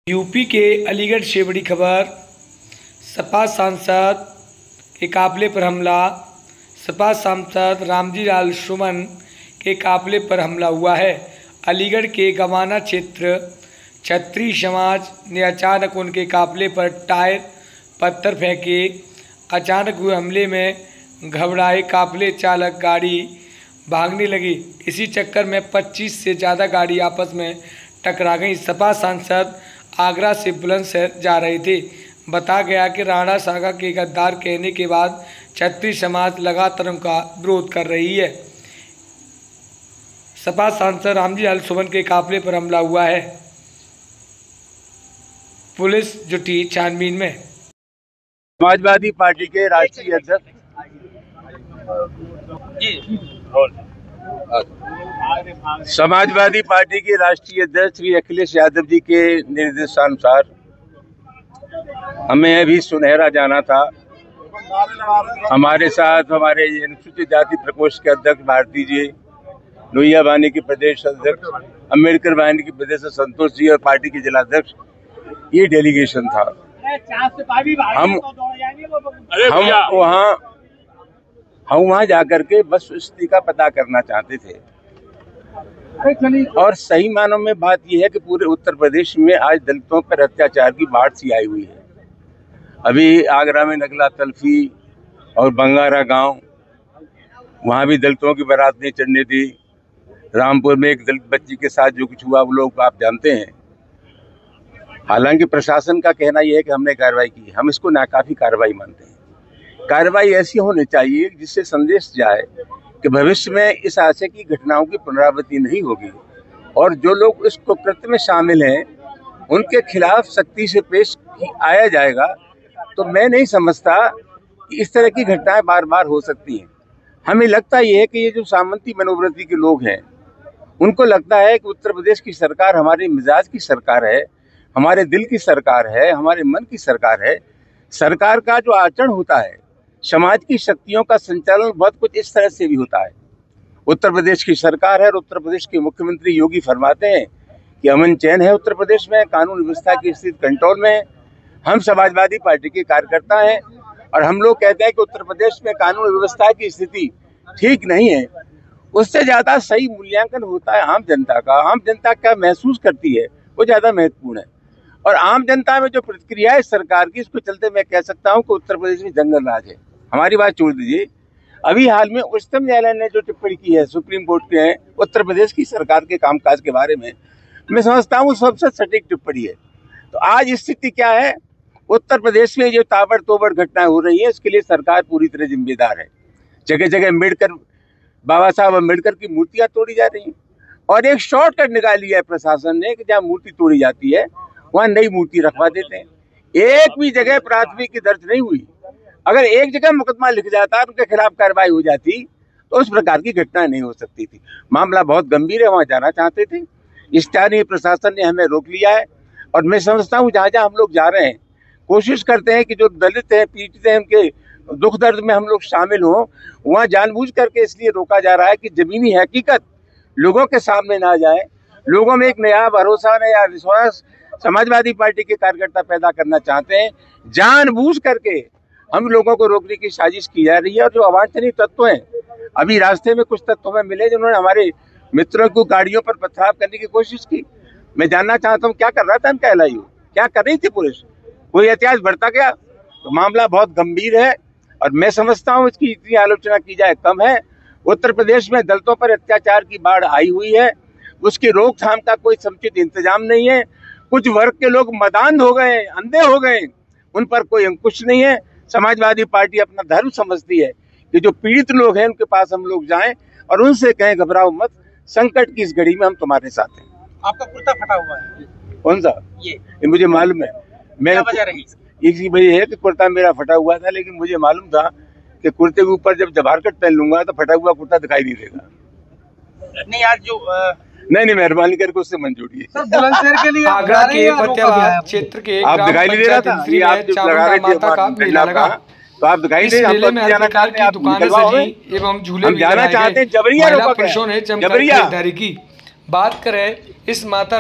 UP के अलीगढ़ से बड़ी खबर। सपा सांसद के काफिले पर हमला। सपा सांसद रामजी लाल सुमन के काफिले पर हमला हुआ है। अलीगढ़ के गवाना क्षेत्र क्षत्रिय समाज ने अचानक उनके काफिले पर टायर पत्थर फेंके। अचानक हुए हमले में घबराए काफिले चालक गाड़ी भागने लगी। इसी चक्कर में 25 से ज़्यादा गाड़ी आपस में टकरा गई। सपा सांसद आगरा से बुलंदशहर जा रहे थे। बताया गया कि राणा सागा के गद्दार कहने के बाद क्षत्रिय समाज लगातार उनका विरोध कर रही है। सपा सांसद रामजी लाल सुमन के काफिले पर हमला हुआ है। पुलिस जुटी छानबीन में। समाजवादी पार्टी के राष्ट्रीय अध्यक्ष समाजवादी पार्टी के राष्ट्रीय अध्यक्ष श्री अखिलेश यादव जी के निर्देशानुसार हमें अभी सुनहरा जाना था। हमारे साथ हमारे अनुसूचित जाति प्रकोष्ठ के अध्यक्ष भारती जी, लोहिया वाहिनी के प्रदेश अध्यक्ष, अम्बेडकर वाहिनी के प्रदेश संतोष जी और पार्टी के जिलाध्यक्ष, ये डेलीगेशन था। हम वहाँ जाकर के बस स्थिति का पता करना चाहते थे। और सही मानों में बात यह है कि पूरे उत्तर प्रदेश में आज दलितों पर अत्याचार की बाढ़ सी आई हुई है। अभी आगरा में नगला तल्फी और बंगारा गांव, वहां भी दलितों की बारात नहीं चढ़ने दी। रामपुर में एक दलित बच्ची के साथ जो कुछ हुआ वो लोग आप जानते हैं। हालांकि प्रशासन का कहना यह है कि हमने कार्रवाई की। हम इसको नाकाफी कार्रवाई मानते हैं। कार्रवाई ऐसी होनी चाहिए जिससे संदेश जाए कि भविष्य में इस आशय की घटनाओं की पुनरावृत्ति नहीं होगी और जो लोग इस कुकृत्य में शामिल हैं उनके खिलाफ सख्ती से पेश आया जाएगा। तो मैं नहीं समझता कि इस तरह की घटनाएं बार बार हो सकती हैं। हमें लगता यह है कि ये जो सामंती मनोवृत्ति के लोग हैं उनको लगता है कि उत्तर प्रदेश की सरकार हमारे मिजाज की सरकार है, हमारे दिल की सरकार है, हमारे मन की सरकार है। सरकार का जो आचरण होता है, समाज की शक्तियों का संचालन बहुत कुछ इस तरह से भी होता है। उत्तर प्रदेश की सरकार है और उत्तर प्रदेश के मुख्यमंत्री योगी फरमाते हैं कि अमन चैन है उत्तर प्रदेश में, कानून व्यवस्था की स्थिति कंट्रोल में है। हम समाजवादी पार्टी के कार्यकर्ता हैं और हम लोग कहते हैं कि उत्तर प्रदेश में कानून व्यवस्था की स्थिति ठीक नहीं है। उससे ज्यादा सही मूल्यांकन होता है आम जनता का। आम जनता क्या महसूस करती है वो ज्यादा महत्वपूर्ण है। और आम जनता में जो प्रतिक्रिया है सरकार की, इसको चलते मैं कह सकता हूं कि उत्तर प्रदेश में जंगल राज है। हमारी बात छोड़ दीजिए, अभी हाल में उच्चतम न्यायालय ने जो टिप्पणी की है सुप्रीम कोर्ट के उत्तर प्रदेश की सरकार के कामकाज के बारे में, मैं समझता हूँ सबसे सटीक टिप्पणी है। तो आज स्थिति क्या है, उत्तर प्रदेश में जो ताबड़तोड़ घटनाएं हो रही है इसके लिए सरकार पूरी तरह जिम्मेदार है। जगह जगह बाबा साहब अम्बेडकर की मूर्तियां तोड़ी जा रही हैं और एक शॉर्टकट निकाल लिया है प्रशासन ने कि जहाँ मूर्ति तोड़ी जाती है वहाँ नई मूर्ति रखवा देते हैं। एक भी जगह प्राथमिकी दर्ज नहीं हुई। अगर एक जगह मुकदमा लिख जाता उनके खिलाफ कार्रवाई हो जाती तो उस प्रकार की घटना नहीं हो सकती थी। मामला बहुत गंभीर है, वहां जाना चाहते थे, स्थानीय प्रशासन ने हमें रोक लिया है। और मैं समझता हूँ जहाँ जहाँ हम लोग जा रहे हैं कोशिश करते हैं कि जो दलित हैं, पीड़ित हैं, उनके दुख दर्द में हम लोग शामिल हों। वहाँ जानबूझ करके इसलिए रोका जा रहा है कि जमीनी हकीकत लोगों के सामने ना जाए, लोगों में एक नया भरोसा, नया विश्वास समाजवादी पार्टी के कार्यकर्ता पैदा करना चाहते हैं। जानबूझ करके हम लोगों को रोकने की साजिश की जा रही है। और जो अवांछनीय तत्व हैं, अभी रास्ते में कुछ तत्व में मिले जिन्होंने हमारे मित्रों को गाड़ियों पर पथराव करने की कोशिश की। मैं जानना चाहता हूँ क्या कर रहा था इनका एलआईयू, क्या कर रही थी पुलिस? कोई एहतियात बढ़ता गया? तो मामला बहुत गंभीर है और मैं समझता हूँ इसकी इतनी आलोचना की जाए कम है। उत्तर प्रदेश में दलितों पर अत्याचार की बाढ़ आई हुई है, उसकी रोकथाम का कोई समुचित इंतजाम नहीं है। कुछ वर्ग के लोग मदान हो गए, अंधे हो गए, उन पर कोई अंकुश नहीं है। समाजवादी पार्टी अपना धर्म समझती है कि जो पीड़ित लोग हैं उनके पास हम लोग जाएं और उनसे कहें घबराओ मत, संकट की इस घड़ी में हम तुम्हारे साथ हैं। आपका कुर्ता फटा हुआ है, कौन सा? ये मुझे मालूम है। मैं इसी वजह है कि कुर्ता मेरा फटा हुआ था, लेकिन मुझे मालूम था कि कुर्ते के ऊपर जब जबारकट पहन लूंगा तो फटा हुआ कुर्ता दिखाई नहीं देगा। नहीं आज जो नहीं मेहरबानी करके उससे मन जोड़िए। बुलंदशहर के लिए आगरा के फतेहाबाद क्षेत्र के आप दिखाई नहीं दे रहा था, आप जो लगा रहे थे तो आप दिखाई नहीं, हम तो जाना चाहते हैं, आप निकलवाओ एवं झूले हम जाना चाहते हैं। जबरिया पुरुषों ने जमकर खरीदारी की। बात करें इस माता